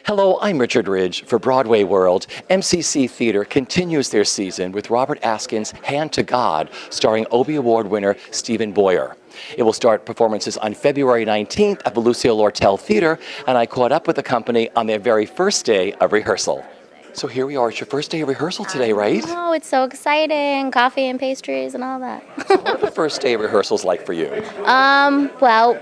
Hello, I'm Richard Ridge for BroadwayWorld. MCC Theater continues their season with Robert Askin's Hand to God, starring Obie Award winner Stephen Boyer. It will start performances on February 19th at the Lucille Lortel Theater, and I caught up with the company on their very first day of rehearsal. So here we are, it's your first day of rehearsal today, right? Oh, it's so exciting. Coffee and pastries and all that. So what are the first day of rehearsals like for you? Well,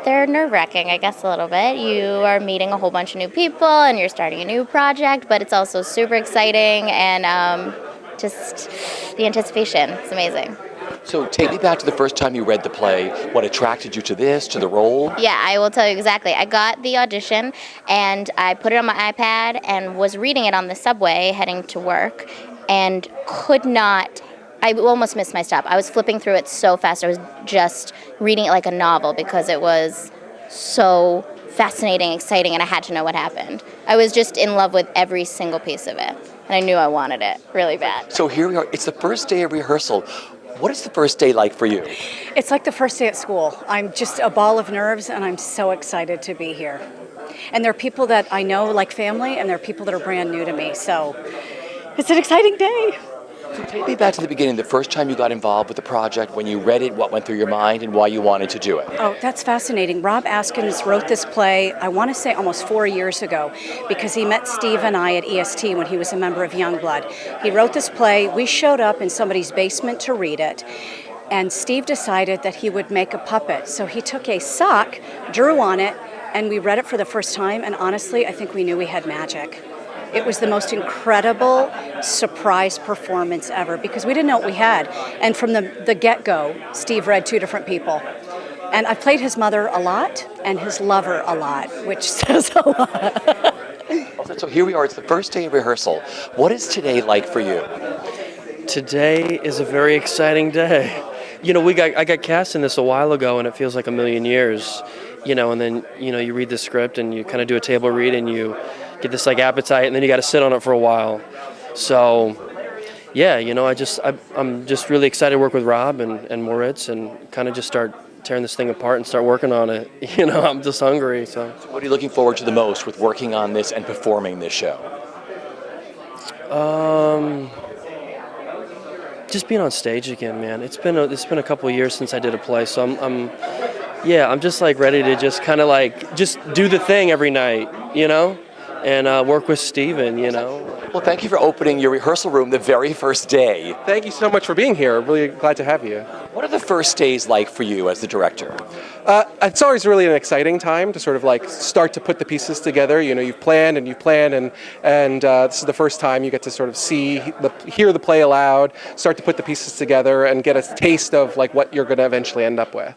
they're nerve-wracking, I guess, a little bit. You are meeting a whole bunch of new people and you're starting a new project, but it's also super exciting and just the anticipation. It's amazing. So take me back to the first time you read the play. What attracted you to this, to the role? Yeah, I will tell you exactly. I got the audition and I put it on my iPad and was reading it on the subway heading to work and could not. I almost missed my stop. I was flipping through it so fast. I was just reading it like a novel because it was so fascinating, exciting, and I had to know what happened. I was just in love with every single piece of it, and I knew I wanted it really bad. So here we are. It's the first day of rehearsal. What is the first day like for you? It's like the first day at school. I'm just a ball of nerves, and I'm so excited to be here. And there are people that I know like family, and there are people that are brand new to me, so it's an exciting day. So take me back to the beginning, the first time you got involved with the project, when you read it, what went through your mind, and why you wanted to do it. Oh, that's fascinating. Rob Askins wrote this play, I want to say almost 4 years ago, because he met Steve and I at EST when he was a member of Youngblood. He wrote this play. We showed up in somebody's basement to read it, and Steve decided that he would make a puppet. So he took a sock, drew on it, and we read it for the first time, and honestly, I think we knew we had magic. It was the most incredible surprise performance ever because we didn't know what we had. And from the get-go, Steve read two different people. And I played his mother a lot and his lover a lot, which says a lot. So here we are, it's the first day of rehearsal. What is today like for you? Today is a very exciting day. You know, I got cast in this a while ago and it feels like a million years. And then, you read the script and you kind of do a table read and you get this like appetite and then you got to sit on it for a while. So, yeah, I'm just really excited to work with Rob and Moritz and kind of just start tearing this thing apart and start working on it. I'm just hungry. So what are you looking forward to the most with working on this and performing this show? Just being on stage again, man. It's been a couple of years since I did a play, so I'm just like ready to just kind of like just do the thing every night, and work with Steven, Well, thank you for opening your rehearsal room the very first day. Thank you so much for being here. Really glad to have you. What are the first days like for you as the director? It's always really an exciting time to sort of like start to put the pieces together. You've planned and this is the first time you get to sort of hear the play aloud, start to put the pieces together and get a taste of like what you're going to eventually end up with.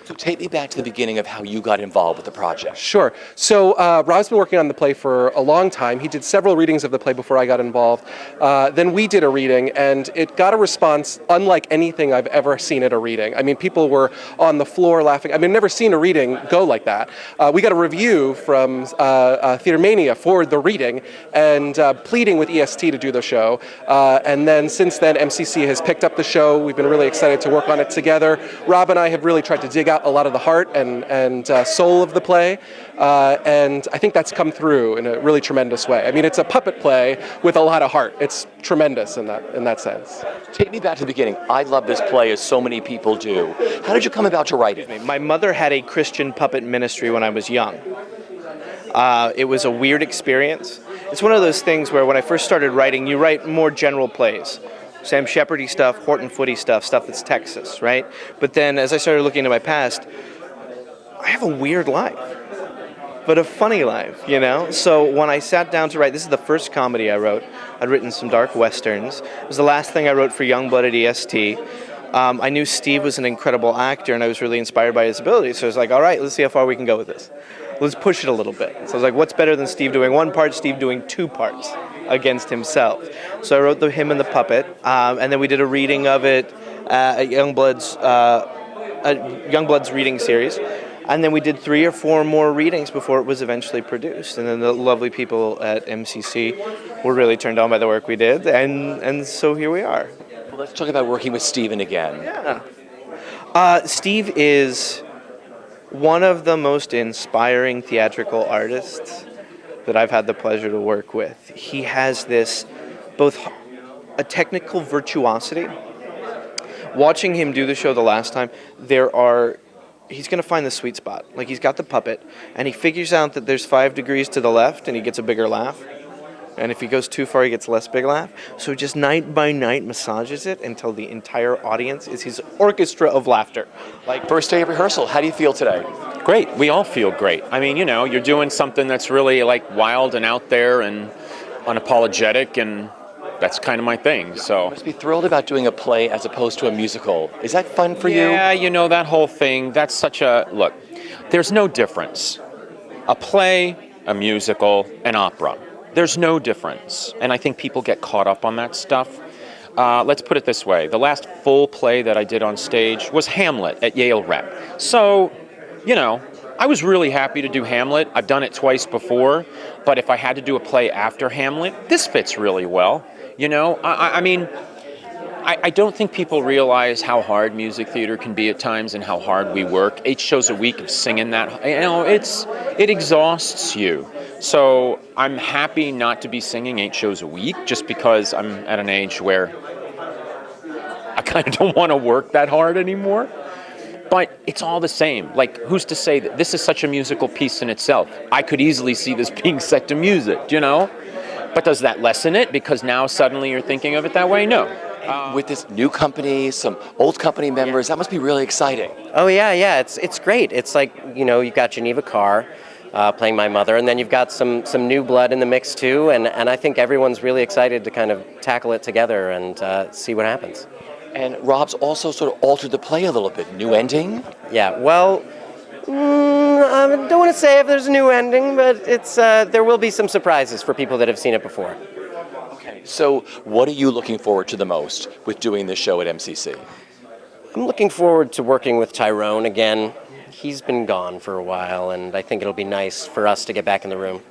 So take me back to the beginning of how you got involved with the project. Sure. So Rob's been working on the play for a long time. He did several readings of the play before I got involved. Then we did a reading, and it got a response unlike anything I've ever seen at a reading. I mean, people were on the floor laughing. I've never seen a reading go like that. We got a review from Theater Mania for the reading and pleading with EST to do the show. And then since then, MCC has picked up the show. We've been really excited to work on it together. Rob and I have really tried to dig out a lot of the heart and soul of the play, and I think that's come through in a really tremendous way. I mean, it's a puppet play with a lot of heart. It's tremendous in that sense. Take me back to the beginning. I love this play as so many people do. How did you come about to write it? My mother had a Christian puppet ministry when I was young. It was a weird experience. It's one of those things where when I first started writing, you write more general plays. Sam Shepard-y stuff, Horton Footy stuff that's Texas, right? But then as I started looking into my past, I have a weird life, but a funny life, So when I sat down to write, this is the first comedy I wrote. I'd written some dark westerns. It was the last thing I wrote for Youngblood at EST. I knew Steve was an incredible actor and I was really inspired by his ability. So I was like, all right, let's see how far we can go with this. Let's push it a little bit. So I was like, what's better than Steve doing one part, Steve doing two parts against himself? So I wrote him and the puppet, and then we did a reading of it at Youngblood's reading series. And then we did 3 or 4 more readings before it was eventually produced. And then the lovely people at MCC were really turned on by the work we did, and so here we are. Well, let's talk about working with Steven again. Yeah. Steve is one of the most inspiring theatrical artists that I've had the pleasure to work with. He has this both a technical virtuosity. Watching him do the show the last time, he's going to find the sweet spot. Like, he's got the puppet, and he figures out that there's 5 degrees to the left, and he gets a bigger laugh. And if he goes too far, he gets less big laugh. So just night by night massages it until the entire audience is his orchestra of laughter. Like, first day of rehearsal, how do you feel today? Great. We all feel great. I mean, you're doing something that's really like wild and out there and unapologetic, and that's kind of my thing. So You must be thrilled about doing a play as opposed to a musical. Is that fun for you? Yeah, that whole thing, that's such a, look, there's no difference. A play, a musical, an opera. There's no difference. And I think people get caught up on that stuff. Let's put it this way. The last full play that I did on stage was Hamlet at Yale Rep. So, I was really happy to do Hamlet. I've done it twice before. But if I had to do a play after Hamlet, this fits really well. I mean, I don't think people realize how hard music theater can be at times and how hard we work. 8 shows a week of singing that, it exhausts you. So I'm happy not to be singing 8 shows a week just because I'm at an age where I kind of don't want to work that hard anymore. But it's all the same. Like, who's to say that this is such a musical piece in itself? I could easily see this being set to music, But does that lessen it because now suddenly you're thinking of it that way? No. With this new company, some old company members, that must be really exciting. Oh yeah, it's great. It's like, you've got Geneva Carr playing my mother, and then you've got some new blood in the mix too, and I think everyone's really excited to kind of tackle it together and see what happens. And Rob's also sort of altered the play a little bit. New ending? Yeah, well, I don't want to say if there's a new ending, but it's there will be some surprises for people that have seen it before. Okay, so what are you looking forward to the most with doing this show at MCC? I'm looking forward to working with Tyrone again. He's been gone for a while, and I think it'll be nice for us to get back in the room.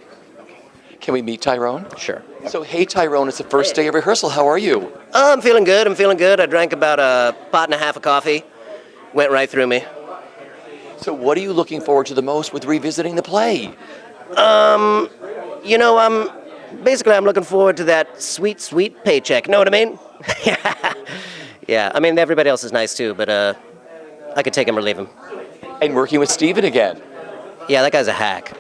Can we meet Tyrone? Sure. So, hey Tyrone, it's the first day of rehearsal. How are you? I'm feeling good. I drank about a pot and a half of coffee. Went right through me. So what are you looking forward to the most with revisiting the play? I'm looking forward to that sweet, sweet paycheck. Know what I mean? Yeah, I mean, everybody else is nice too, but I could take him or leave him. And working with Steven again. Yeah, that guy's a hack.